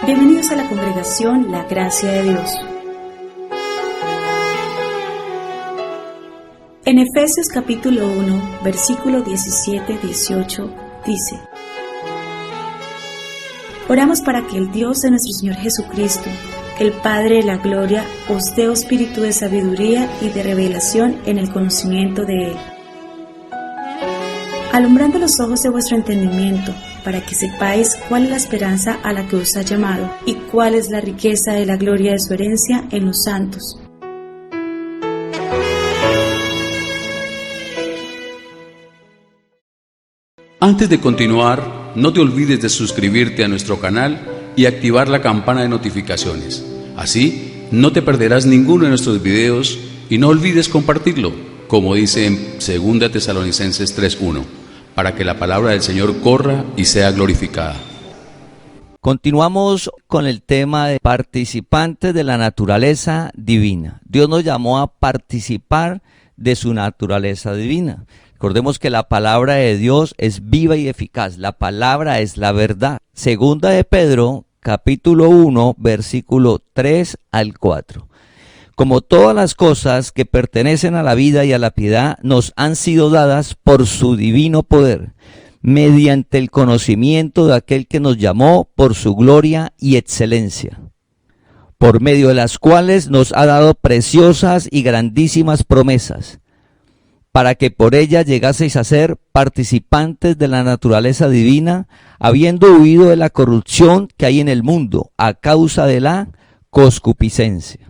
Bienvenidos a la congregación La Gracia de Dios. En Efesios capítulo 1, versículo 17-18 dice: Oramos para que el Dios de nuestro Señor Jesucristo, el Padre de la Gloria, os dé espíritu de sabiduría y de revelación en el conocimiento de Él, alumbrando los ojos de vuestro entendimiento, para que sepáis cuál es la esperanza a la que os ha llamado, y cuál es la riqueza de la gloria de su herencia en los santos. Antes de continuar, no te olvides de suscribirte a nuestro canal y activar la campana de notificaciones. Así, no te perderás ninguno de nuestros videos y no olvides compartirlo, como dice en 2 Tesalonicenses 3:1, para que la palabra del Señor corra y sea glorificada. Continuamos con el tema de participantes de la naturaleza divina. Dios nos llamó a participar de su naturaleza divina. Recordemos que la palabra de Dios es viva y eficaz. La palabra es la verdad. Segunda de Pedro, capítulo 1, versículo 3 al 4. Como todas las cosas que pertenecen a la vida y a la piedad nos han sido dadas por su divino poder, mediante el conocimiento de aquel que nos llamó por su gloria y excelencia, por medio de las cuales nos ha dado preciosas y grandísimas promesas, para que por ellas llegaseis a ser participantes de la naturaleza divina, habiendo huido de la corrupción que hay en el mundo a causa de la concupiscencia.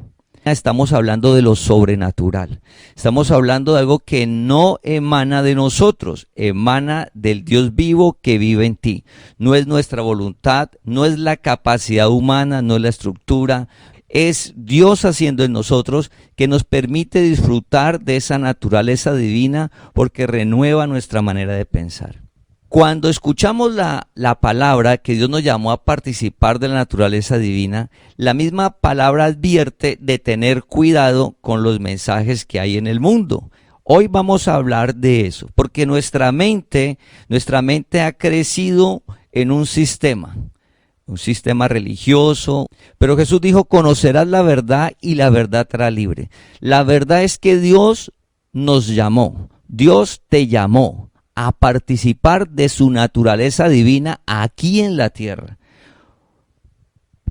Estamos hablando de lo sobrenatural. Estamos hablando de algo que no emana de nosotros, emana del Dios vivo que vive en ti. No es nuestra voluntad, no es la capacidad humana, no es la estructura. Es Dios haciendo en nosotros que nos permite disfrutar de esa naturaleza divina porque renueva nuestra manera de pensar. Cuando escuchamos la palabra que Dios nos llamó a participar de la naturaleza divina, la misma palabra advierte de tener cuidado con los mensajes que hay en el mundo. Hoy vamos a hablar de eso, porque nuestra mente ha crecido en un sistema religioso, pero Jesús dijo: conocerás la verdad y la verdad te hará libre. La verdad es que Dios nos llamó, Dios te llamó a participar de su naturaleza divina aquí en la tierra.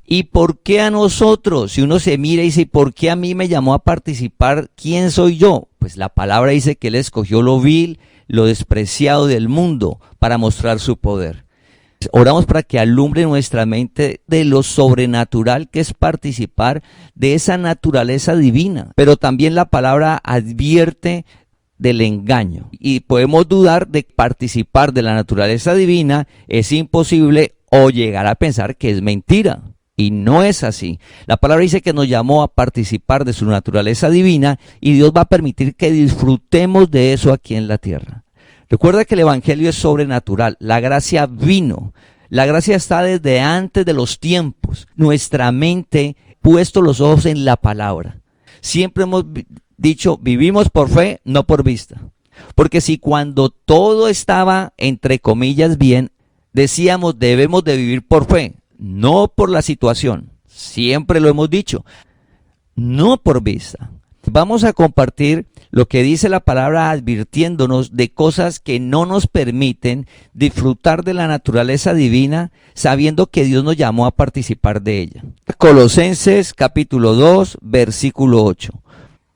¿Y por qué a nosotros? Si uno se mira y dice: ¿por qué a mí me llamó a participar? ¿Quién soy yo? Pues la palabra dice que Él escogió lo vil, lo despreciado del mundo para mostrar su poder. Oramos para que alumbre nuestra mente de lo sobrenatural que es participar de esa naturaleza divina. Pero también la palabra advierte del engaño. Y podemos dudar de participar de la naturaleza divina, es imposible, o llegar a pensar que es mentira. Y no es así. La palabra dice que nos llamó a participar de su naturaleza divina y Dios va a permitir que disfrutemos de eso aquí en la tierra. Recuerda que el evangelio es sobrenatural. La gracia vino. La gracia está desde antes de los tiempos. Nuestra mente puesto los ojos en la palabra. Siempre hemos dicho: vivimos por fe, no por vista. Porque si cuando todo estaba entre comillas bien, decíamos debemos de vivir por fe, no por la situación. Siempre lo hemos dicho, no por vista. Vamos a compartir lo que dice la palabra advirtiéndonos de cosas que no nos permiten disfrutar de la naturaleza divina, sabiendo que Dios nos llamó a participar de ella. Colosenses capítulo 2, versículo 8.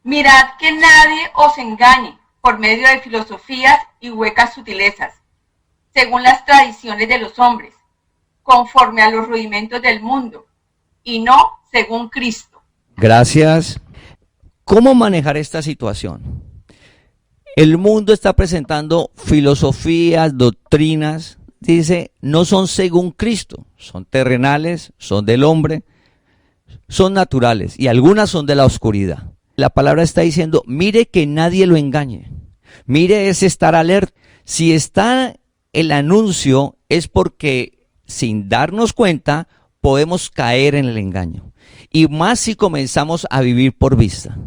Mirad que nadie os engañe por medio de filosofías y huecas sutilezas, según las tradiciones de los hombres, conforme a los rudimentos del mundo, y no según Cristo. Gracias. ¿Cómo manejar esta situación? El mundo está presentando filosofías, doctrinas, dice, no son según Cristo, son terrenales, son del hombre, son naturales y algunas son de la oscuridad. La palabra está diciendo: mire que nadie lo engañe. Mire, es estar alerta. Si está el anuncio es porque sin darnos cuenta podemos caer en el engaño. Y más si comenzamos a vivir por vista.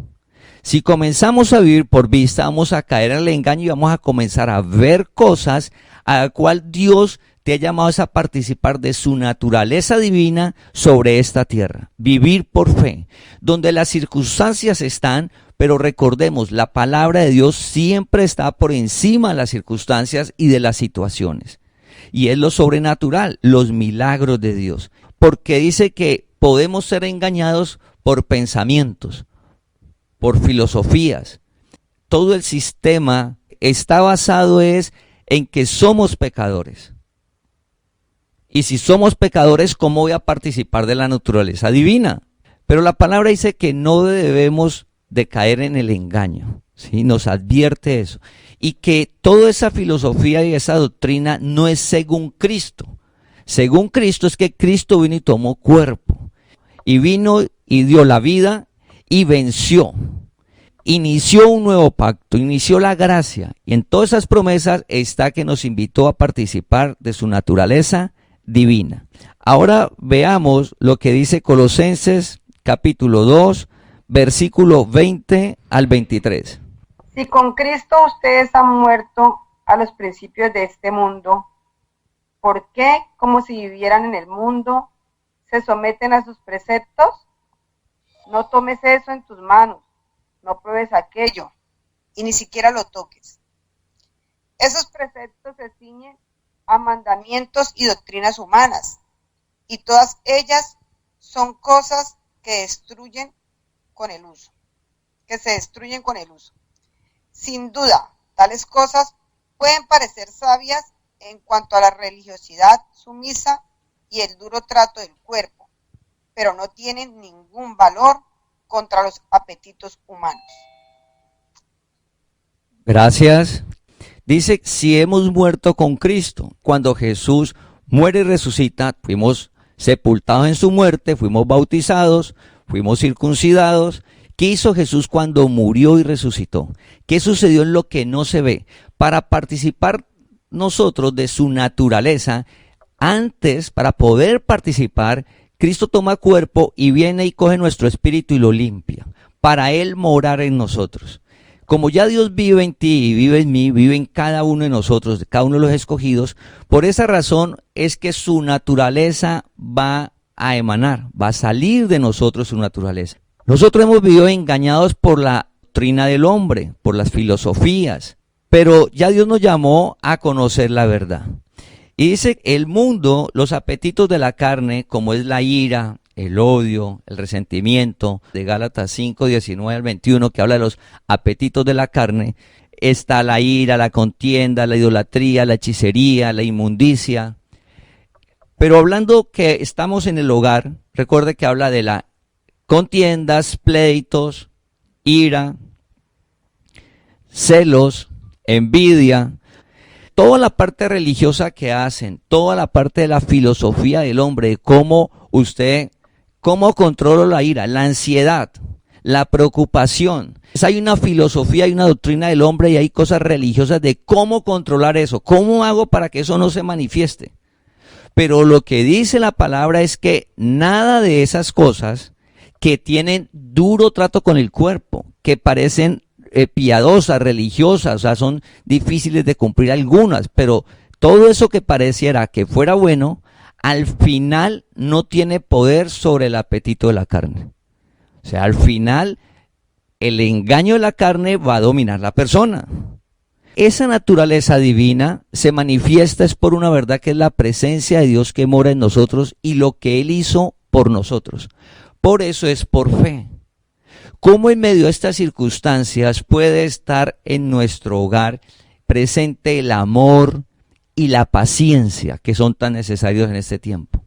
Si comenzamos a vivir por vista, vamos a caer en el engaño y vamos a comenzar a ver cosas a las cuales Dios te ha llamado a participar de su naturaleza divina sobre esta tierra. Vivir por fe, donde las circunstancias están, pero recordemos, la palabra de Dios siempre está por encima de las circunstancias y de las situaciones. Y es lo sobrenatural, los milagros de Dios. Porque dice que podemos ser engañados por pensamientos, por filosofías. Todo el sistema está basado en que somos pecadores. Y si somos pecadores, ¿cómo voy a participar de la naturaleza divina? Pero la palabra dice que no debemos de caer en el engaño, ¿sí? Nos advierte eso. Y que toda esa filosofía y esa doctrina no es según Cristo. Según Cristo es que Cristo vino y tomó cuerpo. Y vino y dio la vida y venció. Inició un nuevo pacto, inició la gracia. Y en todas esas promesas está que nos invitó a participar de su naturaleza divina. Ahora veamos lo que dice Colosenses capítulo 2, versículo 20 al 23. Si con Cristo ustedes han muerto a los principios de este mundo, ¿por qué, como si vivieran en el mundo, se someten a sus preceptos? No tomes eso en tus manos, no pruebes aquello, y ni siquiera lo toques. Esos preceptos se ciñen a mandamientos y doctrinas humanas, y todas ellas son cosas que se destruyen con el uso. Sin duda, tales cosas pueden parecer sabias en cuanto a la religiosidad sumisa y el duro trato del cuerpo, pero no tienen ningún valor contra los apetitos humanos. Gracias. Dice, si hemos muerto con Cristo, cuando Jesús muere y resucita, fuimos sepultados en su muerte, fuimos bautizados, fuimos circuncidados. ¿Qué hizo Jesús cuando murió y resucitó? ¿Qué sucedió en lo que no se ve? Para participar nosotros de su naturaleza, antes, para poder participar, Cristo toma cuerpo y viene y coge nuestro espíritu y lo limpia, para Él morar en nosotros. Como ya Dios vive en ti y vive en mí, vive en cada uno de nosotros, cada uno de los escogidos, por esa razón es que su naturaleza va a emanar, va a salir de nosotros su naturaleza. Nosotros hemos vivido engañados por la doctrina del hombre, por las filosofías, pero ya Dios nos llamó a conocer la verdad. Y dice, el mundo, los apetitos de la carne, como es la ira, el odio, el resentimiento, de Gálatas 5, 19 al 21, que habla de los apetitos de la carne, está la ira, la contienda, la idolatría, la hechicería, la inmundicia. Pero hablando que estamos en el hogar, recuerde que habla de la contiendas, pleitos, ira, celos, envidia, toda la parte religiosa que hacen, toda la parte de la filosofía del hombre, de cómo controlo la ira, la ansiedad, la preocupación. Hay una filosofía y una doctrina del hombre y hay cosas religiosas de cómo controlar eso, cómo hago para que eso no se manifieste. Pero lo que dice la palabra es que nada de esas cosas que tienen duro trato con el cuerpo, que parecen piadosas, religiosas, o sea, son difíciles de cumplir algunas, pero todo eso que pareciera que fuera bueno, al final no tiene poder sobre el apetito de la carne. O sea, al final el engaño de la carne va a dominar la persona. Esa naturaleza divina se manifiesta es por una verdad que es la presencia de Dios que mora en nosotros y lo que Él hizo por nosotros. Por eso es por fe. ¿Cómo en medio de estas circunstancias puede estar en nuestro hogar presente el amor y la paciencia que son tan necesarios en este tiempo?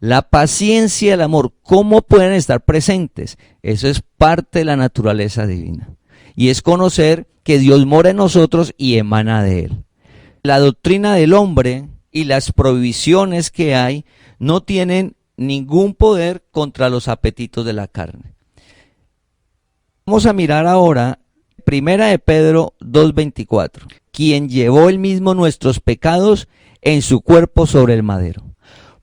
La paciencia y el amor, ¿cómo pueden estar presentes? Eso es parte de la naturaleza divina. Y es conocer que Dios mora en nosotros y emana de Él. La doctrina del hombre y las prohibiciones que hay no tienen ningún poder contra los apetitos de la carne. Vamos a mirar ahora 1 de Pedro 2:24, quien llevó él mismo nuestros pecados en su cuerpo sobre el madero.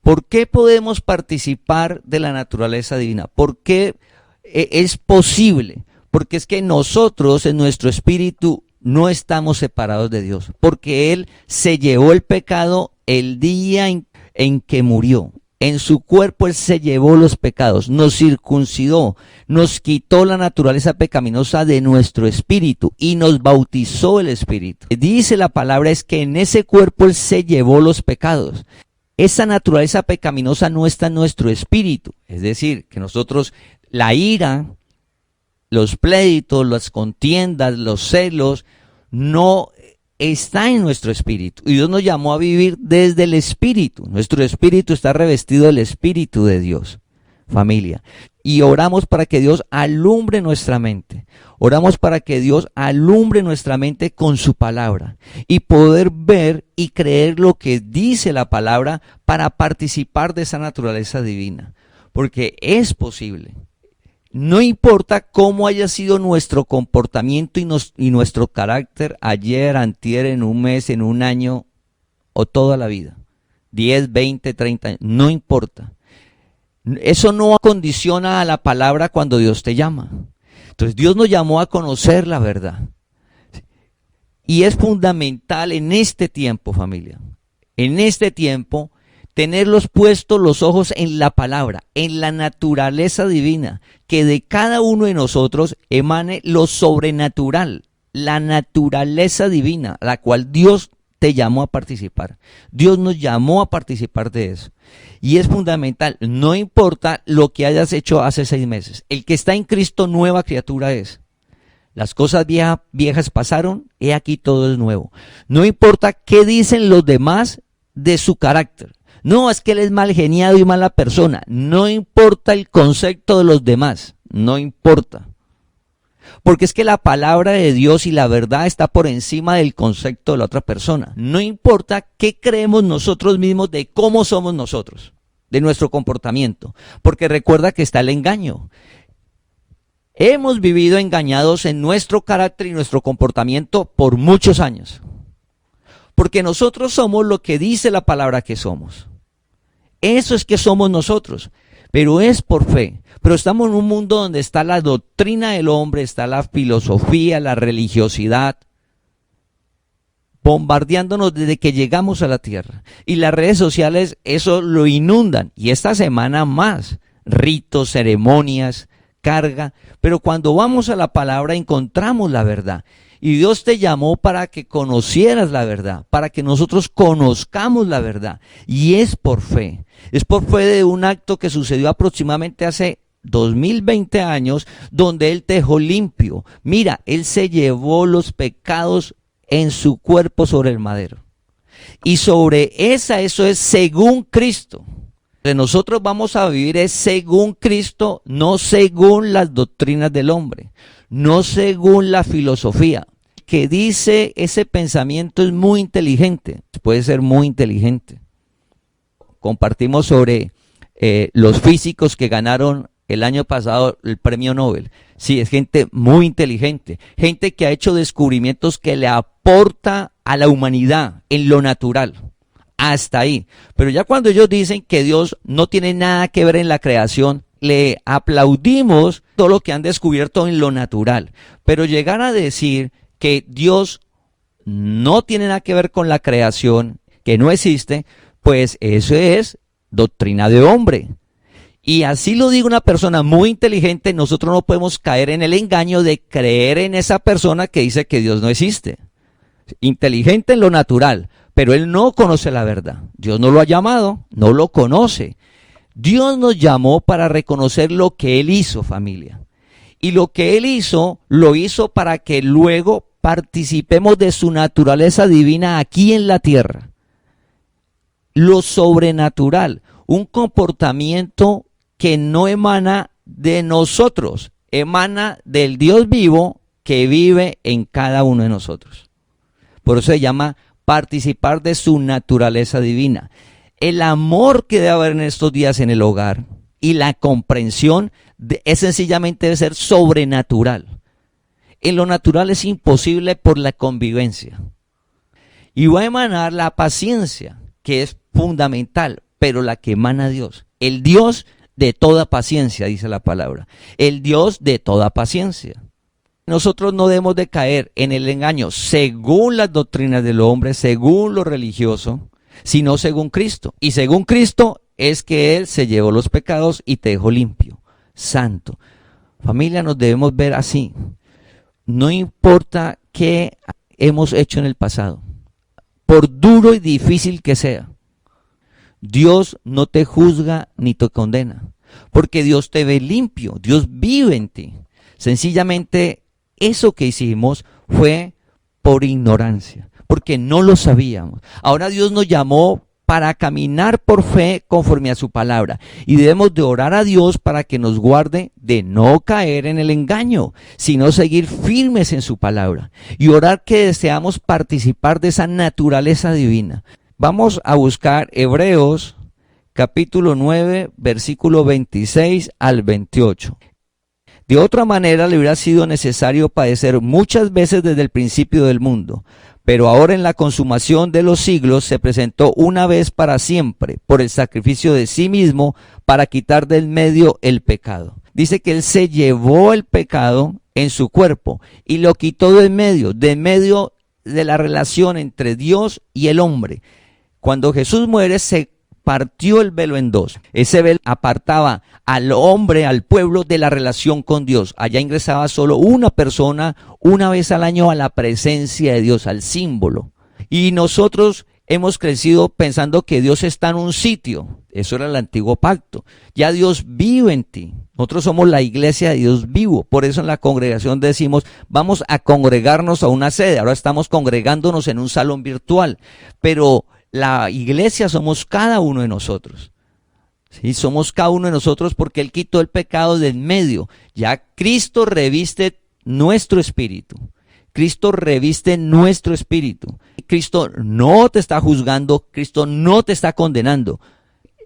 ¿Por qué podemos participar de la naturaleza divina? ¿Por qué es posible? Porque es que nosotros en nuestro espíritu no estamos separados de Dios, porque Él se llevó el pecado el día en que murió. En su cuerpo Él se llevó los pecados, nos circuncidó, nos quitó la naturaleza pecaminosa de nuestro espíritu y nos bautizó el espíritu. Dice la palabra es que en ese cuerpo Él se llevó los pecados. Esa naturaleza pecaminosa no está en nuestro espíritu, es decir, que nosotros la ira, los pleitos, las contiendas, los celos, no está en nuestro espíritu. Y Dios nos llamó a vivir desde el espíritu. Nuestro espíritu está revestido del espíritu de Dios, familia. Y oramos para que Dios alumbre nuestra mente. Oramos para que Dios alumbre nuestra mente con su palabra y poder ver y creer lo que dice la palabra para participar de esa naturaleza divina. Porque es posible. No importa cómo haya sido nuestro comportamiento y nuestro carácter ayer, antier, en un mes, en un año o toda la vida. 10, 20, 30 años, no importa. Eso no condiciona a la palabra cuando Dios te llama. Entonces Dios nos llamó a conocer la verdad. Y es fundamental en este tiempo, familia, en este tiempo, tenerlos puestos los ojos en la palabra, en la naturaleza divina, que de cada uno de nosotros emane lo sobrenatural, la naturaleza divina, la cual Dios te llamó a participar. Dios nos llamó a participar de eso. Y es fundamental, no importa lo que hayas hecho hace 6 meses, el que está en Cristo nueva criatura es. Las cosas viejas pasaron, he aquí todo es nuevo. No importa qué dicen los demás de su carácter. No, es que él es mal geniado y mala persona. No importa el concepto de los demás, no importa. Porque es que la palabra de Dios y la verdad está por encima del concepto de la otra persona. No importa qué creemos nosotros mismos de cómo somos nosotros, de nuestro comportamiento. Porque recuerda que está el engaño. Hemos vivido engañados en nuestro carácter y nuestro comportamiento por muchos años. Porque nosotros somos lo que dice la palabra que somos. Eso es que somos nosotros, pero es por fe. Pero estamos en un mundo donde está la doctrina del hombre, está la filosofía, la religiosidad, bombardeándonos desde que llegamos a la tierra. Y las redes sociales eso lo inundan. Y esta semana más, ritos, ceremonias, carga. Pero cuando vamos a la palabra encontramos la verdad. Y Dios te llamó para que conocieras la verdad, para que nosotros conozcamos la verdad. Y es por fe. Es por fe de un acto que sucedió aproximadamente hace 2020 años, donde Él te dejó limpio. Mira, Él se llevó los pecados en su cuerpo sobre el madero. Y sobre eso es según Cristo. Nosotros vamos a vivir es según Cristo, no según las doctrinas del hombre, no según la filosofía. Que dice ese pensamiento es muy inteligente, puede ser muy inteligente. Compartimos sobre los físicos que ganaron el año pasado el premio Nobel. Sí, es gente muy inteligente, gente que ha hecho descubrimientos que le aporta a la humanidad en lo natural. Hasta ahí. Pero ya cuando ellos dicen que Dios no tiene nada que ver en la creación, le aplaudimos todo lo que han descubierto en lo natural. Pero llegar a decir que Dios no tiene nada que ver con la creación, que no existe, pues eso es doctrina de hombre. Y así lo digo una persona muy inteligente, nosotros no podemos caer en el engaño de creer en esa persona que dice que Dios no existe. Inteligente en lo natural, pero él no conoce la verdad. Dios no lo ha llamado, no lo conoce. Dios nos llamó para reconocer lo que Él hizo, familia. Y lo que Él hizo, lo hizo para que luego participemos de su naturaleza divina aquí en la tierra. Lo sobrenatural, un comportamiento que no emana de nosotros, emana del Dios vivo que vive en cada uno de nosotros. Por eso se llama participar de su naturaleza divina. El amor que debe haber en estos días en el hogar y la comprensión es sencillamente debe ser sobrenatural. En lo natural es imposible por la convivencia. Y va a emanar la paciencia, que es fundamental, pero la que emana Dios. El Dios de toda paciencia, dice la palabra. El Dios de toda paciencia. Nosotros no debemos de caer en el engaño según las doctrinas del hombre, según lo religioso, sino según Cristo. Y según Cristo es que Él se llevó los pecados y te dejó limpio, santo. Familia, nos debemos ver así. No importa qué hemos hecho en el pasado, por duro y difícil que sea, Dios no te juzga ni te condena, porque Dios te ve limpio, Dios vive en ti. Sencillamente, eso que hicimos fue por ignorancia, porque no lo sabíamos. Ahora Dios nos llamó para caminar por fe conforme a su palabra, y debemos de orar a Dios para que nos guarde de no caer en el engaño, sino seguir firmes en su palabra, y orar que deseamos participar de esa naturaleza divina. Vamos a buscar Hebreos capítulo 9, versículo 26 al 28. De otra manera le hubiera sido necesario padecer muchas veces desde el principio del mundo, pero ahora en la consumación de los siglos se presentó una vez para siempre por el sacrificio de sí mismo para quitar del medio el pecado. Dice que Él se llevó el pecado en su cuerpo y lo quitó de medio de la relación entre Dios y el hombre. Cuando Jesús muere se partió el velo en dos. Ese velo apartaba al hombre, al pueblo, de la relación con Dios. Allá ingresaba solo una persona una vez al año a la presencia de Dios, al símbolo. Y nosotros hemos crecido pensando que Dios está en un sitio. Eso era el antiguo pacto. Ya Dios vive en ti. Nosotros somos la iglesia de Dios vivo. Por eso en la congregación decimos, vamos a congregarnos a una sede. Ahora estamos congregándonos en un salón virtual. Pero la iglesia somos cada uno de nosotros. ¿Sí? Somos cada uno de nosotros porque Él quitó el pecado del medio. Ya Cristo reviste nuestro espíritu. Cristo reviste nuestro espíritu. Cristo no te está juzgando, Cristo no te está condenando.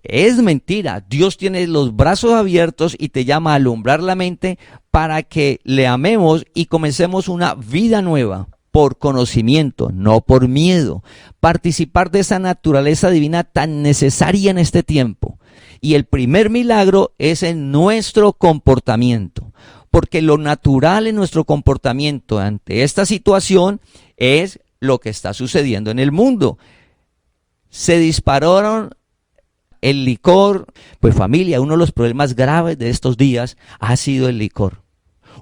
Es mentira. Dios tiene los brazos abiertos y te llama a alumbrar la mente para que le amemos y comencemos una vida nueva. Por conocimiento, no por miedo. Participar de esa naturaleza divina tan necesaria en este tiempo. Y el primer milagro es en nuestro comportamiento. Porque lo natural en nuestro comportamiento ante esta situación es lo que está sucediendo en el mundo. Se dispararon el licor. Pues familia, uno de los problemas graves de estos días ha sido el licor.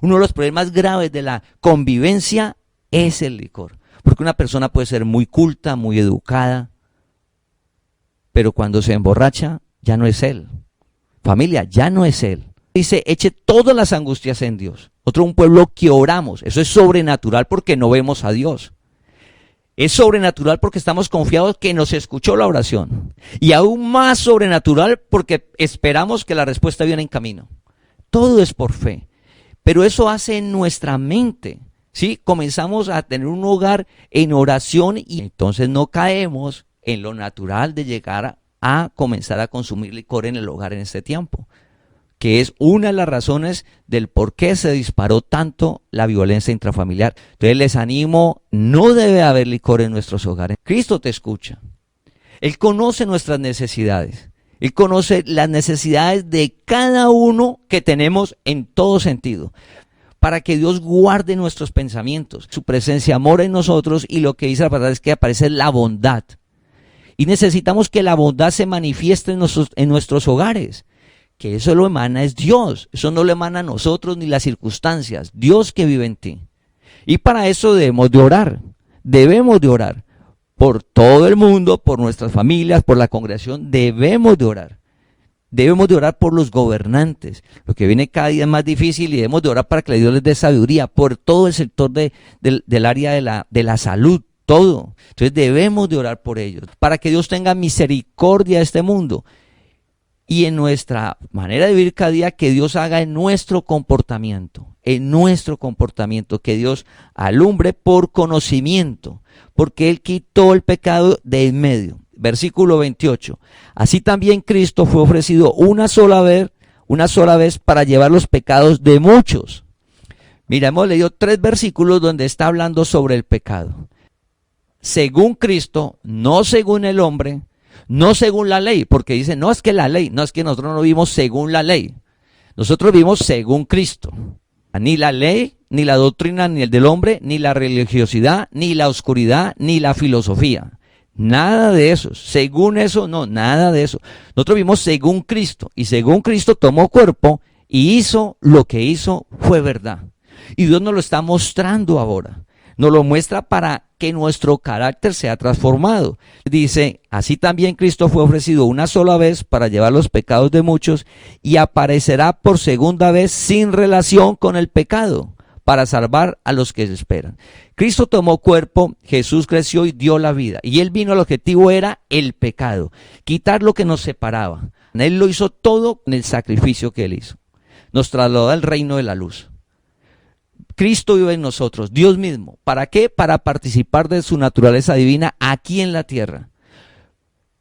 Uno de los problemas graves de la convivencia es el licor, porque una persona puede ser muy culta, muy educada, pero cuando se emborracha ya no es él. Familia, ya no es él. Dice, eche todas las angustias en Dios. Otro, un pueblo que oramos. Eso es sobrenatural porque no vemos a Dios. Es sobrenatural porque estamos confiados que nos escuchó la oración. Y aún más sobrenatural porque esperamos que la respuesta viene en camino. Todo es por fe. Pero eso hace en nuestra mente. ¿Sí? Comenzamos a tener un hogar en oración y entonces no caemos en lo natural de llegar a comenzar a consumir licor en el hogar en este tiempo, que es una de las razones del por qué se disparó tanto la violencia intrafamiliar. Entonces les animo, no debe haber licor en nuestros hogares. Cristo te escucha. Él conoce nuestras necesidades. Él conoce las necesidades de cada uno que tenemos en todo sentido. Para que Dios guarde nuestros pensamientos, su presencia mora en nosotros y lo que dice la palabra es que aparece la bondad. Y necesitamos que la bondad se manifieste en nuestros hogares, que eso lo emana es Dios, eso no lo emana a nosotros ni las circunstancias, Dios que vive en ti. Y para eso debemos de orar por todo el mundo, por nuestras familias, por la congregación, debemos de orar. Debemos de orar por los gobernantes, lo que viene cada día es más difícil, y debemos de orar para que Dios les dé sabiduría por todo el sector del área de la salud, todo. Entonces debemos de orar por ellos, para que Dios tenga misericordia de este mundo. Y en nuestra manera de vivir cada día, que Dios haga en nuestro comportamiento, que Dios alumbre por conocimiento, porque Él quitó el pecado de en medio. Versículo 28. Así también Cristo fue ofrecido una sola vez para llevar los pecados de muchos. Mira, hemos leído 3 versículos donde está hablando sobre el pecado. Según Cristo, no según el hombre, no según la ley, porque dice, no es que la ley, no es que nosotros no vivimos según la ley. Nosotros vivimos según Cristo. Ni la ley, ni la doctrina, ni el del hombre, ni la religiosidad, ni la oscuridad, ni la filosofía. Nada de eso. Según eso, no, nada de eso. Nosotros vimos según Cristo, y según Cristo tomó cuerpo y hizo lo que hizo fue verdad. Y Dios nos lo está mostrando ahora. Nos lo muestra para que nuestro carácter sea transformado. Dice, así también Cristo fue ofrecido una sola vez para llevar los pecados de muchos y aparecerá por segunda vez sin relación con el pecado para salvar a los que se esperan. Cristo tomó cuerpo, Jesús creció y dio la vida. Y Él vino, el objetivo era el pecado, quitar lo que nos separaba. Él lo hizo todo con el sacrificio que Él hizo. Nos trasladó al reino de la luz. Cristo vive en nosotros, Dios mismo. ¿Para qué? Para participar de su naturaleza divina aquí en la tierra.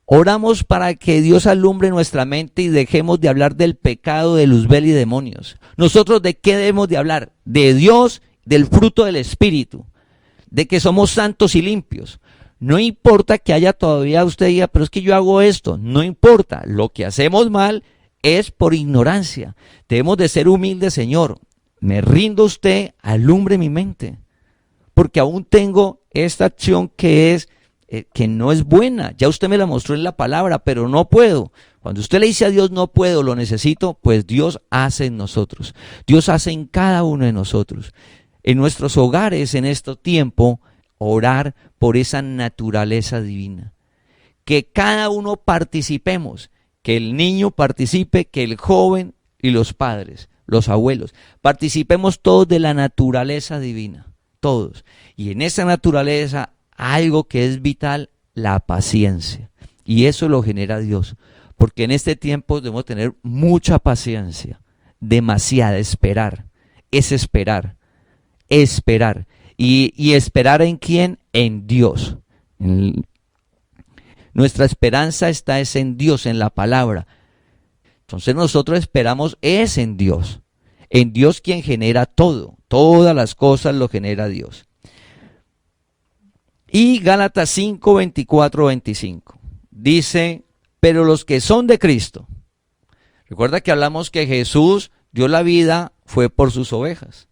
Oramos para que Dios alumbre nuestra mente y dejemos de hablar del pecado, de Luzbel y demonios. ¿Nosotros de qué debemos de hablar? De Dios, del fruto del Espíritu, de que somos santos y limpios. No importa que haya todavía usted diga, pero es que yo hago esto. No importa, lo que hacemos mal es por ignorancia. Debemos de ser humildes, Señor. Me rindo a usted, alumbre mi mente, porque aún tengo esta acción que no es buena. Ya usted me la mostró en la palabra, pero no puedo. Cuando usted le dice a Dios no puedo, lo necesito, pues Dios hace en nosotros. Dios hace en cada uno de nosotros. En nuestros hogares, en este tiempo, orar por esa naturaleza divina. Que cada uno participemos, que el niño participe, que el joven y los padres, los abuelos, participemos todos de la naturaleza divina, todos. Y en esa naturaleza, algo que es vital, la paciencia. Y eso lo genera Dios, porque en este tiempo debemos tener mucha paciencia, demasiada, esperar. Es esperar. ¿Y esperar en quién? En Dios. Nuestra esperanza está en Dios, en la palabra. Entonces nosotros esperamos es en Dios quien genera todo, todas las cosas lo genera Dios. Y Gálatas 5, 24, 25, dice, pero los que son de Cristo, recuerda que hablamos que Jesús dio la vida, fue por sus ovejas.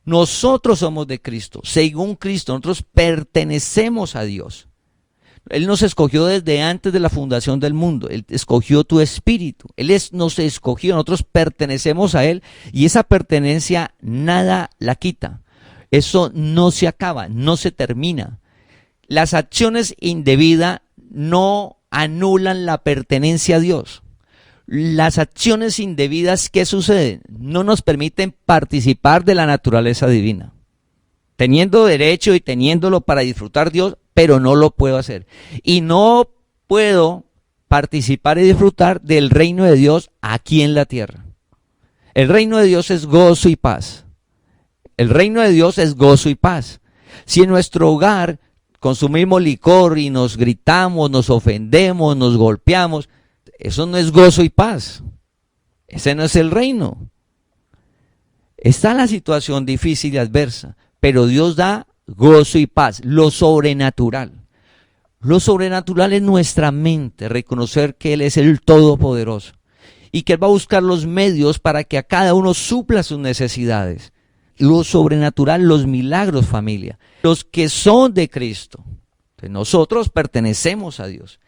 Nosotros somos de Cristo, según Cristo, nosotros pertenecemos a Dios. Él nos escogió desde antes de la fundación del mundo. Él escogió tu espíritu. Nos escogió, nosotros pertenecemos a Él y esa pertenencia nada la quita. Eso no se acaba, no se termina. Las acciones indebidas no anulan la pertenencia a Dios. Las acciones indebidas, ¿qué suceden? No nos permiten participar de la naturaleza divina. Teniendo derecho y teniéndolo para disfrutar Dios, pero no lo puedo hacer. Y no puedo participar y disfrutar del reino de Dios aquí en la tierra. El reino de Dios es gozo y paz. El reino de Dios es gozo y paz. Si en nuestro hogar consumimos licor y nos gritamos, nos ofendemos, nos golpeamos, eso no es gozo y paz. Ese no es el reino. Está la situación difícil y adversa, pero Dios da gozo y paz, lo sobrenatural. Lo sobrenatural es nuestra mente, reconocer que Él es el Todopoderoso y que Él va a buscar los medios para que a cada uno supla sus necesidades. Lo sobrenatural, los milagros, familia. Los que son de Cristo, nosotros pertenecemos a Dios.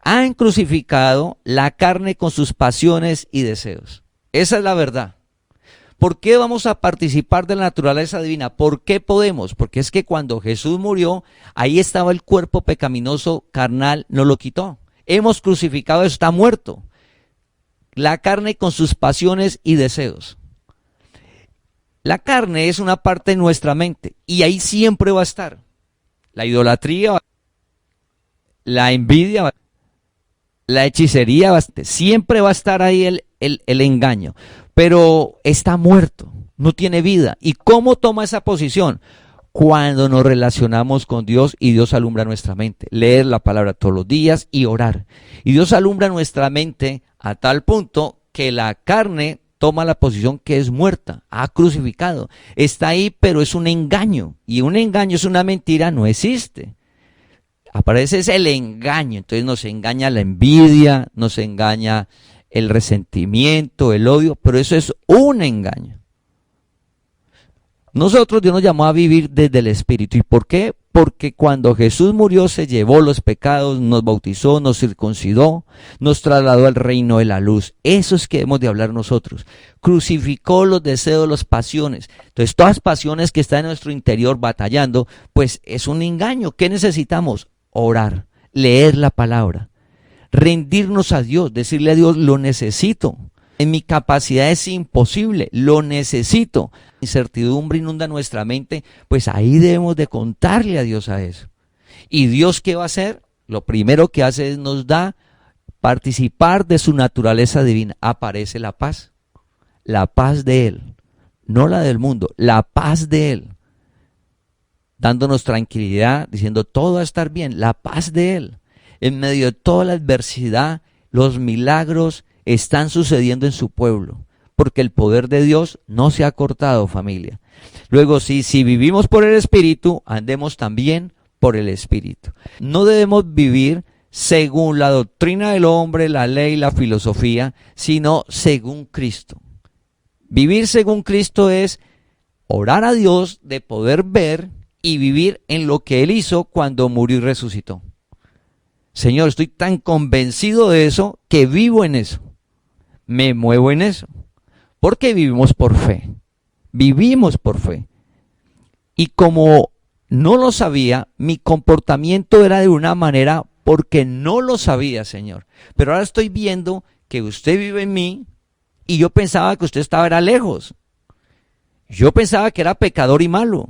Han crucificado la carne con sus pasiones y deseos. Esa es la verdad. ¿Por qué vamos a participar de la naturaleza divina? ¿Por qué podemos? Porque es que cuando Jesús murió, ahí estaba el cuerpo pecaminoso carnal, no lo quitó. Hemos crucificado, está muerto. La carne con sus pasiones y deseos. La carne es una parte de nuestra mente y ahí siempre va a estar. La idolatría, la envidia, la hechicería, siempre va a estar ahí el engaño. Pero está muerto, no tiene vida. ¿Y cómo toma esa posición? Cuando nos relacionamos con Dios y Dios alumbra nuestra mente. Leer la palabra todos los días y orar. Y Dios alumbra nuestra mente a tal punto que la carne toma la posición que es muerta, ha crucificado. Está ahí, pero es un engaño. Y un engaño es una mentira, no existe. Aparece el engaño, entonces nos engaña la envidia, nos engaña el resentimiento, el odio, pero eso es un engaño. Nosotros Dios nos llamó a vivir desde el Espíritu. ¿Y por qué? Porque cuando Jesús murió se llevó los pecados, nos bautizó, nos circuncidó, nos trasladó al reino de la luz. Eso es que hemos de hablar nosotros. Crucificó los deseos, las pasiones. Entonces todas pasiones que están en nuestro interior batallando, pues es un engaño. ¿Qué necesitamos? Orar, leer la palabra, rendirnos a Dios, decirle a Dios, lo necesito. En mi capacidad es imposible, lo necesito. Incertidumbre inunda nuestra mente, pues ahí debemos de contarle a Dios a eso. ¿Y Dios qué va a hacer? Lo primero que hace es nos da participar de su naturaleza divina. Aparece la paz de Él, no la del mundo, la paz de Él, dándonos tranquilidad, diciendo todo va a estar bien, la paz de Él. En medio de toda la adversidad, los milagros están sucediendo en su pueblo, porque el poder de Dios no se ha cortado, familia. Luego, si vivimos por el Espíritu, andemos también por el Espíritu. No debemos vivir según la doctrina del hombre, la ley, la filosofía, sino según Cristo. Vivir según Cristo es orar a Dios de poder ver y vivir en lo que Él hizo cuando murió y resucitó. Señor, estoy tan convencido de eso que vivo en eso. Me muevo en eso. Porque vivimos por fe. Vivimos por fe. Y como no lo sabía, mi comportamiento era de una manera porque no lo sabía, Señor. Pero ahora estoy viendo que usted vive en mí y yo pensaba que usted era lejos. Yo pensaba que era pecador y malo.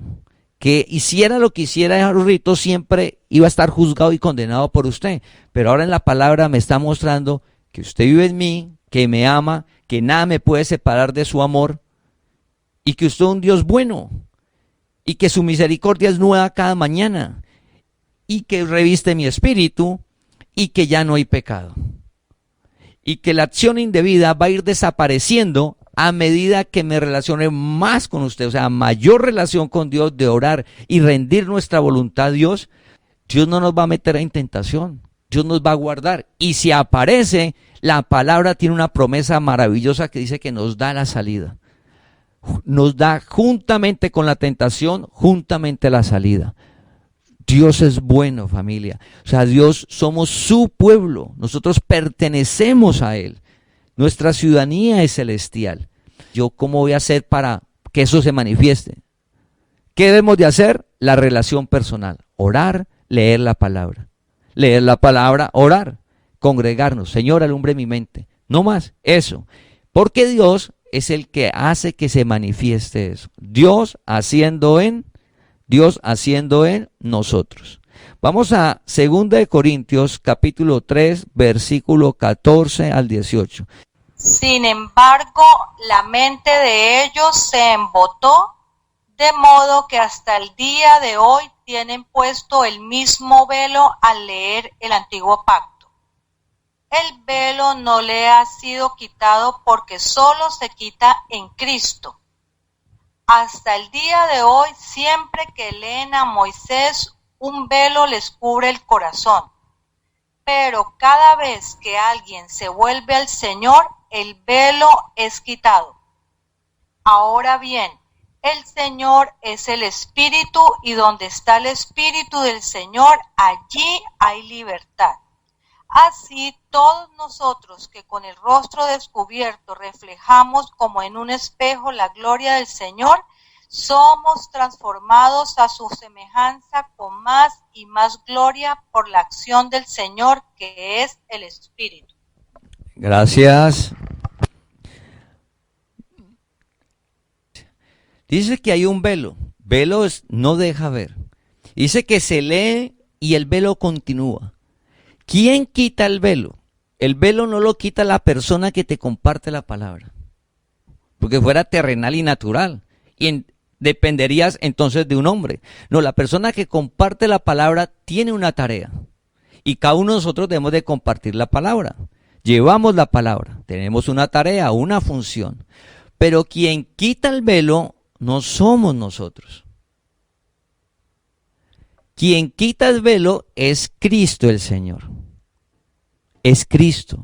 Que hiciera lo que hiciera el rito siempre iba a estar juzgado y condenado por usted. Pero ahora en la palabra me está mostrando que usted vive en mí, que me ama, que nada me puede separar de su amor y que usted es un Dios bueno y que su misericordia es nueva cada mañana y que reviste mi espíritu y que ya no hay pecado y que la acción indebida va a ir desapareciendo a medida que me relacione más con usted, o sea, mayor relación con Dios, de orar y rendir nuestra voluntad a Dios. Dios no nos va a meter en tentación, Dios nos va a guardar. Y si aparece, la palabra tiene una promesa maravillosa que dice que nos da la salida. Nos da juntamente con la tentación, juntamente la salida. Dios es bueno, familia. O sea, Dios, somos su pueblo, nosotros pertenecemos a Él. Nuestra ciudadanía es celestial. ¿Yo cómo voy a hacer para que eso se manifieste? ¿Qué debemos de hacer? La relación personal. Orar, leer la palabra. Leer la palabra, orar, congregarnos. Señor, alumbre mi mente. No más, eso. Porque Dios es el que hace que se manifieste eso. Dios haciendo en nosotros. Vamos a 2 de Corintios capítulo 3, versículo 14 al 18. Sin embargo, la mente de ellos se embotó, de modo que hasta el día de hoy tienen puesto el mismo velo al leer el antiguo pacto. El velo no le ha sido quitado porque solo se quita en Cristo. Hasta el día de hoy, siempre que leen a Moisés, un velo les cubre el corazón. Pero cada vez que alguien se vuelve al Señor, el velo es quitado. Ahora bien, el Señor es el Espíritu, y donde está el Espíritu del Señor, allí hay libertad. Así todos nosotros que con el rostro descubierto reflejamos como en un espejo la gloria del Señor, somos transformados a su semejanza con más y más gloria por la acción del Señor, que es el Espíritu. Gracias. Dice que hay un velo. Velo no deja ver. Dice que se lee y el velo continúa. ¿Quién quita el velo? El velo no lo quita la persona que te comparte la palabra, porque fuera terrenal y natural, y dependerías entonces de un hombre. No, la persona que comparte la palabra tiene una tarea, y cada uno de nosotros debemos de compartir la palabra. Llevamos la palabra, tenemos una tarea, una función, pero quien quita el velo no somos nosotros. Quien quita el velo es Cristo el Señor. Es Cristo.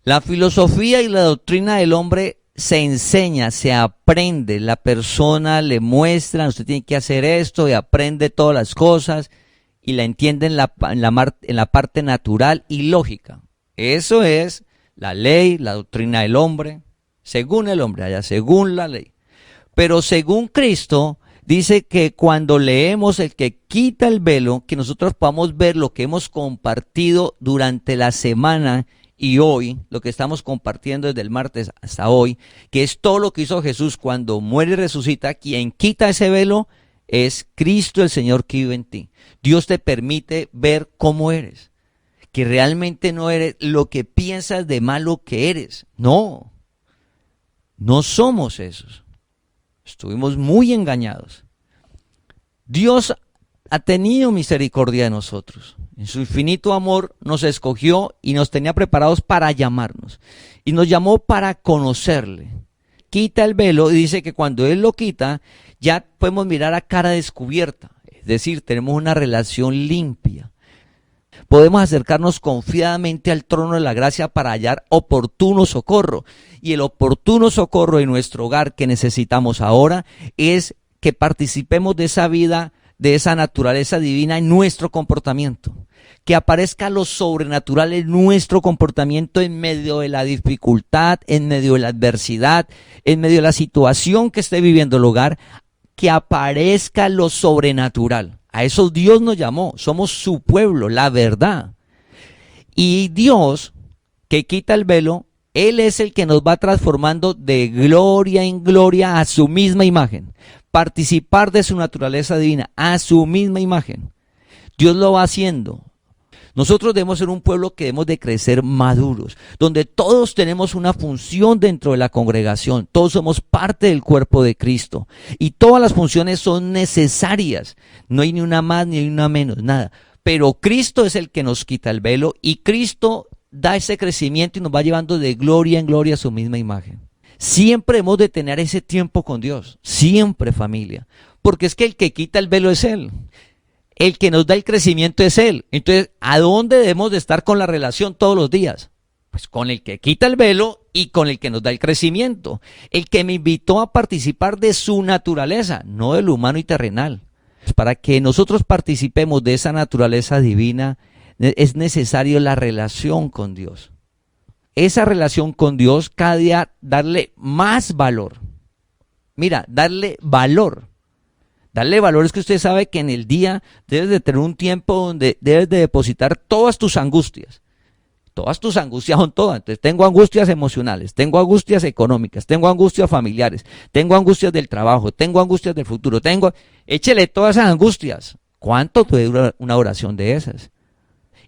La filosofía y la doctrina del hombre se enseña, se aprende, la persona le muestra, usted tiene que hacer esto y aprende todas las cosas y la entiende en la parte natural y lógica. Eso es la ley, la doctrina del hombre, según el hombre, allá según la ley. Pero según Cristo, dice que cuando leemos el que quita el velo, que nosotros podamos ver lo que hemos compartido durante la semana y hoy, lo que estamos compartiendo desde el martes hasta hoy, que es todo lo que hizo Jesús cuando muere y resucita. Quien quita ese velo es Cristo el Señor que vive en ti. Dios te permite ver cómo eres, que realmente no eres lo que piensas de malo que eres. No, no somos esos. Estuvimos muy engañados. Dios ha tenido misericordia de nosotros. En su infinito amor nos escogió y nos tenía preparados para llamarnos. Y nos llamó para conocerle. Quita el velo y dice que cuando Él lo quita, ya podemos mirar a cara descubierta. Es decir, tenemos una relación limpia. Podemos acercarnos confiadamente al trono de la gracia para hallar oportuno socorro. Y el oportuno socorro en nuestro hogar que necesitamos ahora es que participemos de esa vida, de esa naturaleza divina en nuestro comportamiento. Que aparezca lo sobrenatural en nuestro comportamiento en medio de la dificultad, en medio de la adversidad, en medio de la situación que esté viviendo el hogar. Que aparezca lo sobrenatural. A eso Dios nos llamó. Somos su pueblo, la verdad. Y Dios, que quita el velo, Él es el que nos va transformando de gloria en gloria a su misma imagen. Participar de su naturaleza divina, a su misma imagen. Dios lo va haciendo. Nosotros debemos ser un pueblo que debemos de crecer maduros, donde todos tenemos una función dentro de la congregación, todos somos parte del cuerpo de Cristo y todas las funciones son necesarias, no hay ni una más ni una menos, nada. Pero Cristo es el que nos quita el velo y Cristo da ese crecimiento y nos va llevando de gloria en gloria a su misma imagen. Siempre hemos de tener ese tiempo con Dios, siempre, familia, porque es que el que quita el velo es Él. El que nos da el crecimiento es Él. Entonces, ¿a dónde debemos de estar con la relación todos los días? Pues con el que quita el velo y con el que nos da el crecimiento. El que me invitó a participar de su naturaleza, no de lo humano y terrenal. Para que nosotros participemos de esa naturaleza divina, es necesario la relación con Dios. Esa relación con Dios, cada día darle más valor. Mira, darle valor. Darle valor es que usted sabe que en el día debes de tener un tiempo donde debes de depositar todas tus angustias. Todas tus angustias son todas. Entonces tengo angustias emocionales, tengo angustias económicas, tengo angustias familiares, tengo angustias del trabajo, tengo angustias del futuro, échele todas esas angustias. ¿Cuánto puede durar una oración de esas?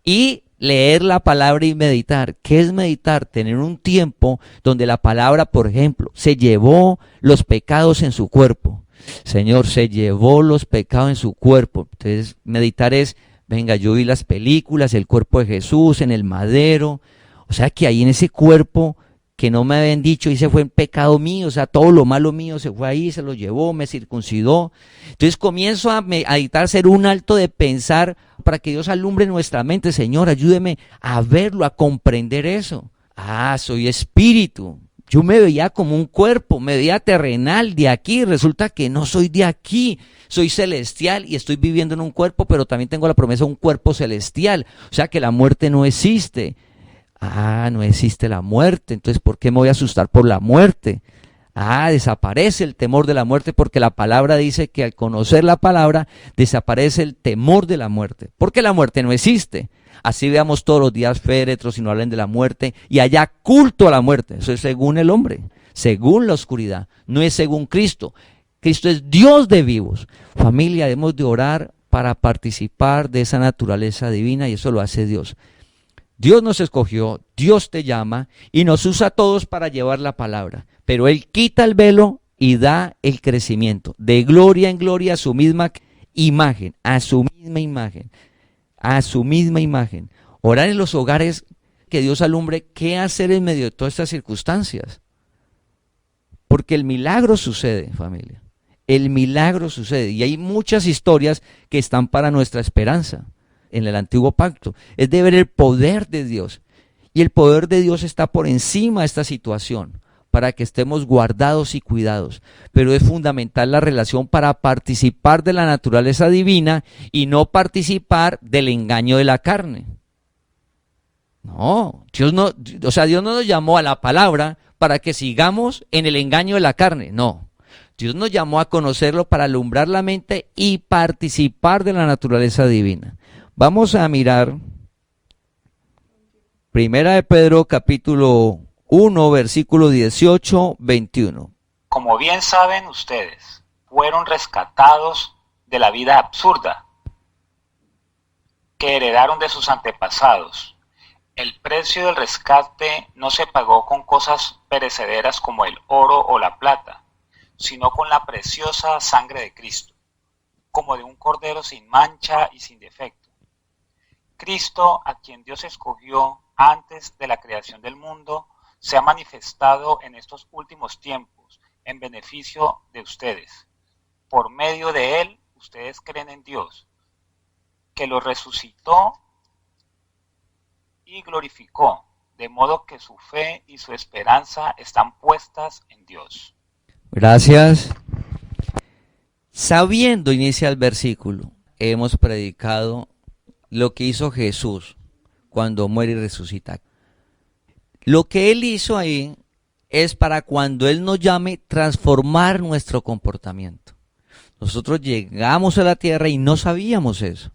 Y leer la palabra y meditar. ¿Qué es meditar? Tener un tiempo donde la palabra, por ejemplo, se llevó los pecados en su cuerpo. Señor, se llevó los pecados en su cuerpo. Entonces, meditar es, venga, yo vi las películas, el cuerpo de Jesús en el madero. O sea, que ahí en ese cuerpo que no me habían dicho, y se fue en pecado mío, o sea, todo lo malo mío se fue ahí, se lo llevó, me circuncidó. Entonces comienzo a meditar, hacer un alto de pensar para que Dios alumbre nuestra mente. Señor, ayúdeme a verlo, a comprender eso. Ah, soy espíritu. Yo me veía como un cuerpo, me veía terrenal de aquí, resulta que no soy de aquí, soy celestial y estoy viviendo en un cuerpo, pero también tengo la promesa de un cuerpo celestial, o sea que la muerte no existe. Ah, no existe la muerte, entonces ¿por qué me voy a asustar por la muerte? Ah, desaparece el temor de la muerte porque la palabra dice que al conocer la palabra desaparece el temor de la muerte, porque la muerte no existe. Así veamos todos los días féretros y no hablen de la muerte y haya culto a la muerte. Eso es según el hombre, según la oscuridad, no es según Cristo. Cristo es Dios de vivos. Familia, debemos de orar para participar de esa naturaleza divina y eso lo hace Dios. Dios nos escogió, Dios te llama y nos usa a todos para llevar la palabra. Pero Él quita el velo y da el crecimiento. De gloria en gloria a su misma imagen, a su misma imagen. A su misma imagen. Orar en los hogares, que Dios alumbre qué hacer en medio de todas estas circunstancias. Porque el milagro sucede, familia. El milagro sucede. Y hay muchas historias que están para nuestra esperanza en el antiguo pacto. Es de ver el poder de Dios. Y el poder de Dios está por encima de esta situación. para que estemos guardados y cuidados, pero es fundamental la relación para participar de la naturaleza divina y no participar del engaño de la carne. No, Dios no nos llamó a la palabra para que sigamos en el engaño de la carne, no. Dios nos llamó a conocerlo para alumbrar la mente y participar de la naturaleza divina. Vamos a mirar Primera de Pedro, capítulo 1, versículo 18-21. Como bien saben ustedes, fueron rescatados de la vida absurda que heredaron de sus antepasados. El precio del rescate no se pagó con cosas perecederas como el oro o la plata, sino con la preciosa sangre de Cristo, como de un cordero sin mancha y sin defecto. Cristo, a quien Dios escogió antes de la creación del mundo, se ha manifestado en estos últimos tiempos en beneficio de ustedes. Por medio de Él, ustedes creen en Dios, que lo resucitó y glorificó, de modo que su fe y su esperanza están puestas en Dios. Gracias. Sabiendo, inicia el versículo, hemos predicado lo que hizo Jesús cuando muere y resucita. Lo que Él hizo ahí es para cuando Él nos llame transformar nuestro comportamiento. Nosotros llegamos a la tierra y no sabíamos eso.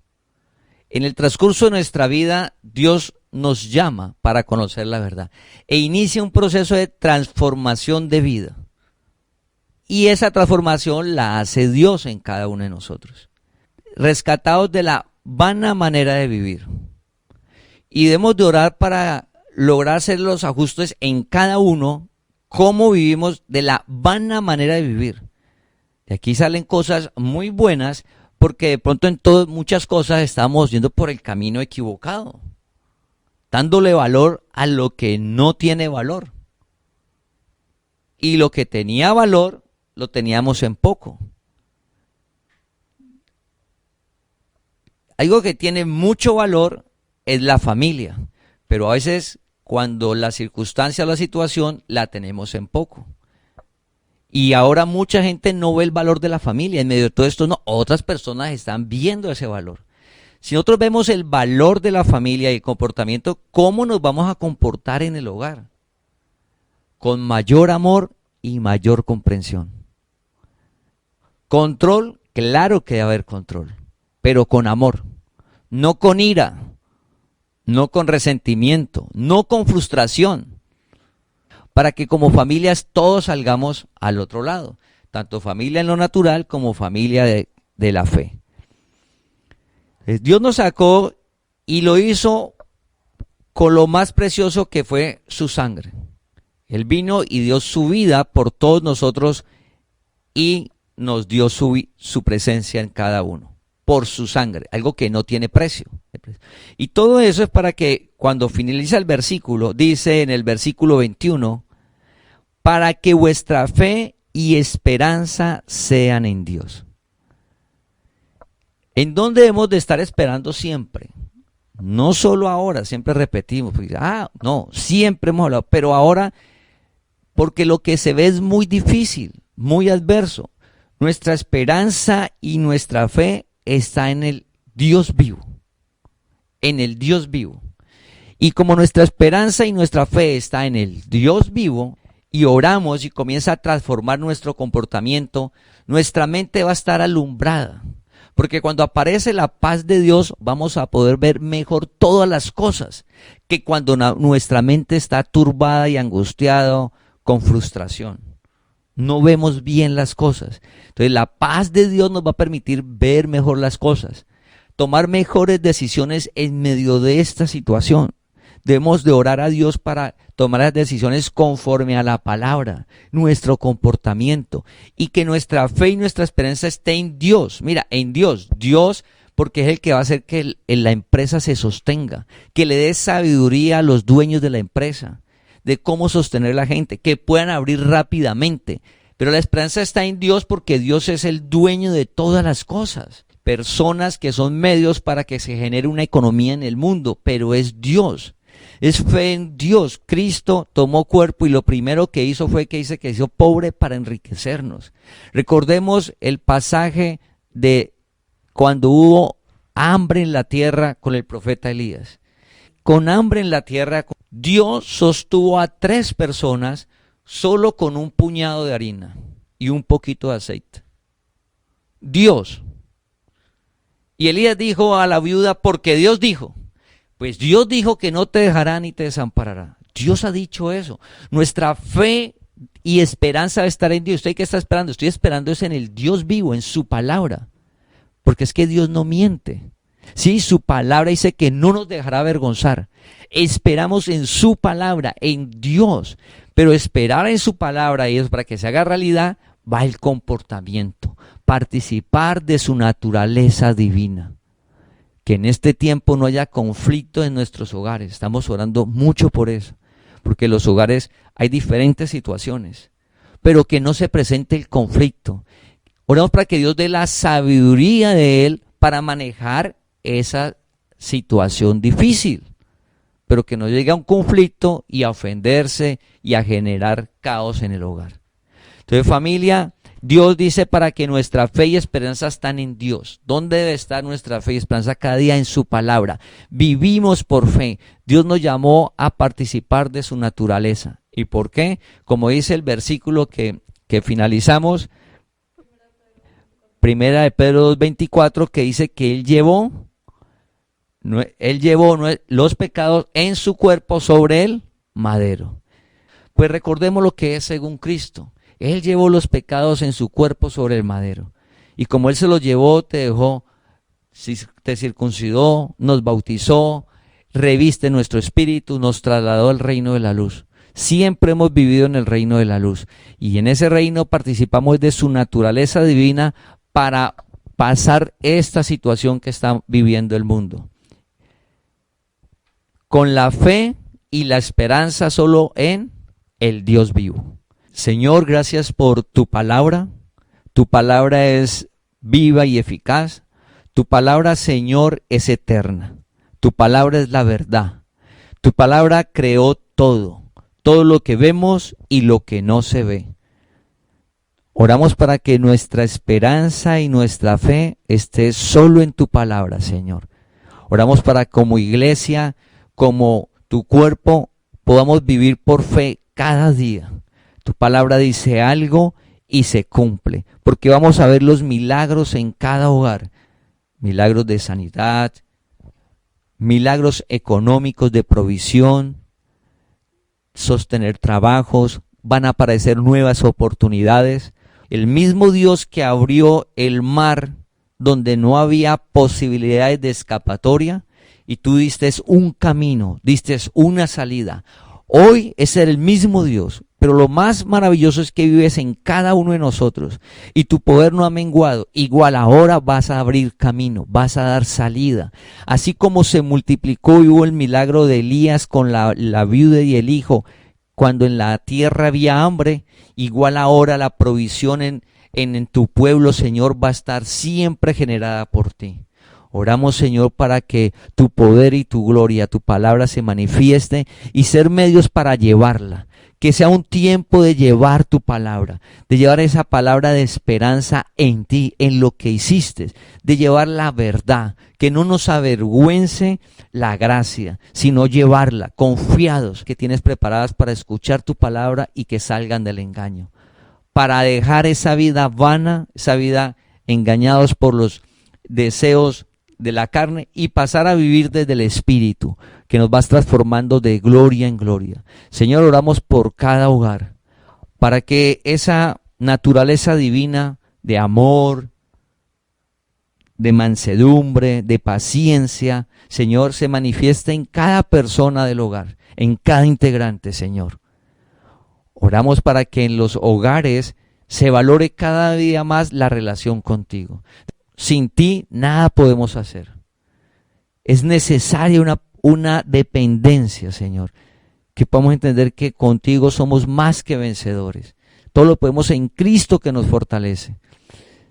En el transcurso de nuestra vida, Dios nos llama para conocer la verdad e inicia un proceso de transformación de vida. Y esa transformación la hace Dios en cada uno de nosotros. Rescatados de la vana manera de vivir. Y debemos de orar para lograr hacer los ajustes en cada uno, cómo vivimos de la vana manera de vivir. De aquí salen cosas muy buenas, porque de pronto en muchas cosas estamos yendo por el camino equivocado, dándole valor a lo que no tiene valor. Y lo que tenía valor, lo teníamos en poco. Algo que tiene mucho valor es la familia, pero a veces cuando la circunstancia o la situación la tenemos en poco. Y ahora mucha gente no ve el valor de la familia. En medio de todo esto, no, otras personas están viendo ese valor. Si nosotros vemos el valor de la familia y el comportamiento, ¿cómo nos vamos a comportar en el hogar? Con mayor amor y mayor comprensión. Control, claro que debe haber control, pero con amor, no con ira, no con resentimiento, no con frustración, para que como familias todos salgamos al otro lado, tanto familia en lo natural como familia de la fe. Dios nos sacó y lo hizo con lo más precioso que fue su sangre. Él vino y dio su vida por todos nosotros y nos dio su presencia en cada uno, por su sangre, algo que no tiene precio. Y todo eso es para que cuando finaliza el versículo, dice en el versículo 21, para que vuestra fe y esperanza sean en Dios. ¿En dónde debemos de estar esperando siempre? No solo ahora, siempre repetimos, no, siempre hemos hablado, pero ahora, porque lo que se ve es muy difícil, muy adverso. Nuestra esperanza y nuestra fe está en el Dios vivo, en el Dios vivo. Y como nuestra esperanza y nuestra fe está en el Dios vivo, y oramos y comienza a transformar nuestro comportamiento, nuestra mente va a estar alumbrada. Porque cuando aparece la paz de Dios, vamos a poder ver mejor todas las cosas que cuando nuestra mente está turbada y angustiada con frustración. No vemos bien las cosas. Entonces la paz de Dios nos va a permitir ver mejor las cosas, tomar mejores decisiones en medio de esta situación. Debemos de orar a Dios para tomar las decisiones conforme a la palabra, nuestro comportamiento, y que nuestra fe y nuestra esperanza esté en Dios. Mira, en Dios, porque es el que va a hacer que la empresa se sostenga, que le dé sabiduría a los dueños de la empresa, de cómo sostener a la gente, que puedan abrir rápidamente. Pero la esperanza está en Dios porque Dios es el dueño de todas las cosas. Personas que son medios para que se genere una economía en el mundo, pero es Dios. es fe en Dios. Cristo tomó cuerpo y lo primero que hizo fue que dice que hizo pobre para enriquecernos. Recordemos el pasaje de cuando hubo hambre en la tierra con el profeta Elías. Con hambre en la tierra, Dios sostuvo a 3 personas solo con un puñado de harina y un poquito de aceite. Dios. Y Elías dijo a la viuda, porque Dios dijo. Pues Dios dijo que no te dejará ni te desamparará. Dios ha dicho eso. Nuestra fe y esperanza debe estar en Dios. ¿Usted qué está esperando? Estoy esperando es en el Dios vivo, en su palabra. Porque es que Dios no miente. Sí, su palabra dice que no nos dejará avergonzar. Esperamos en su palabra, en Dios. Pero esperar en su palabra y eso para que se haga realidad va el comportamiento. Participar de su naturaleza divina. Que en este tiempo no haya conflicto en nuestros hogares. Estamos orando mucho por eso. Porque en los hogares hay diferentes situaciones. Pero que no se presente el conflicto. Oramos para que Dios dé la sabiduría de Él para manejar esa situación difícil. Pero que no llegue a un conflicto y a ofenderse y a generar caos en el hogar. Entonces, familia, Dios dice para que nuestra fe y esperanza están en Dios. ¿Dónde debe estar nuestra fe y esperanza? Cada día en su palabra. Vivimos por fe. Dios nos llamó a participar de su naturaleza. ¿Y por qué? Como dice el versículo que finalizamos, Primera de Pedro 2:24, que dice que Él llevó los pecados en su cuerpo sobre el madero. Pues recordemos lo que es según Cristo. Él llevó los pecados en su cuerpo sobre el madero. Y como Él se los llevó, te dejó, te circuncidó, nos bautizó, reviste nuestro espíritu, nos trasladó al reino de la luz. Siempre hemos vivido en el reino de la luz. Y en ese reino participamos de su naturaleza divina para pasar esta situación que está viviendo el mundo. Con la fe y la esperanza solo en el Dios vivo. Señor, gracias por tu palabra. Tu palabra es viva y eficaz. Tu palabra, Señor, es eterna. Tu palabra es la verdad. Tu palabra creó todo lo que vemos y lo que no se ve. Oramos para que nuestra esperanza y nuestra fe esté solo en tu palabra, Señor. Oramos para como iglesia, como tu cuerpo, podamos vivir por fe cada día. Tu palabra dice algo y se cumple, porque vamos a ver los milagros en cada hogar. Milagros de sanidad, milagros económicos de provisión, sostener trabajos, van a aparecer nuevas oportunidades. El mismo Dios que abrió el mar donde no había posibilidades de escapatoria y tú diste un camino, diste una salida. Hoy es el mismo Dios, pero lo más maravilloso es que vives en cada uno de nosotros y tu poder no ha menguado. Igual ahora vas a abrir camino, vas a dar salida. Así como se multiplicó y hubo el milagro de Elías con la viuda y el hijo, cuando en la tierra había hambre, igual ahora la provisión en tu pueblo, Señor, va a estar siempre generada por ti. Oramos, Señor, para que tu poder y tu gloria, tu palabra se manifieste y ser medios para llevarla. Que sea un tiempo de llevar tu palabra, de llevar esa palabra de esperanza en ti, en lo que hiciste, de llevar la verdad, que no nos avergüence la gracia, sino llevarla confiados que tienes preparadas para escuchar tu palabra y que salgan del engaño. Para dejar esa vida vana, esa vida engañados por los deseos de la carne y pasar a vivir desde el Espíritu, que nos vas transformando de gloria en gloria. Señor, oramos por cada hogar, para que esa naturaleza divina de amor, de mansedumbre, de paciencia, Señor, se manifieste en cada persona del hogar, en cada integrante, Señor. Oramos para que en los hogares se valore cada día más la relación contigo. Sin ti nada podemos hacer. Es necesaria una dependencia, Señor, que podamos entender que contigo somos más que vencedores. Todo lo podemos en Cristo que nos fortalece.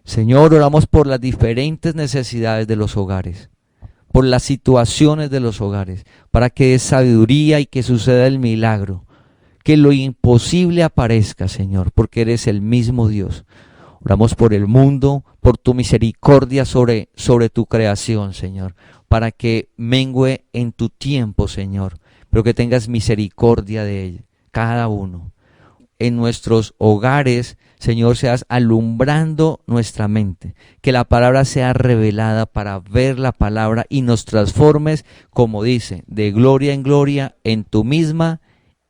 Señor, oramos por las diferentes necesidades de los hogares, por las situaciones de los hogares, para que des sabiduría y que suceda el milagro, que lo imposible aparezca, Señor, porque eres el mismo Dios. Oramos por el mundo, por tu misericordia sobre tu creación, Señor, para que mengüe en tu tiempo, Señor, pero que tengas misericordia de cada uno. En nuestros hogares, Señor, seas alumbrando nuestra mente, que la palabra sea revelada para ver la palabra y nos transformes, como dice, de gloria en gloria en tu misma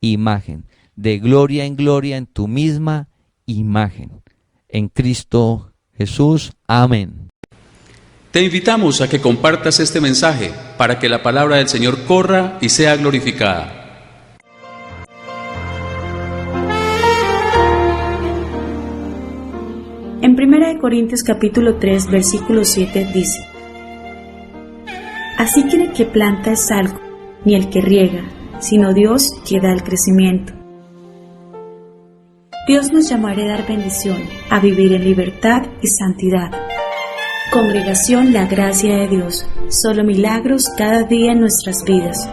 imagen, de gloria en gloria en tu misma imagen. En Cristo Jesús. Amén. Te invitamos a que compartas este mensaje para que la palabra del Señor corra y sea glorificada. En 1 Corintios capítulo 3, versículo 7 dice: Así que el que planta es algo, ni el que riega, sino Dios que da el crecimiento. Dios nos llamó a heredar bendición, a vivir en libertad y santidad. Congregación La Gracia de Dios, solo milagros cada día en nuestras vidas.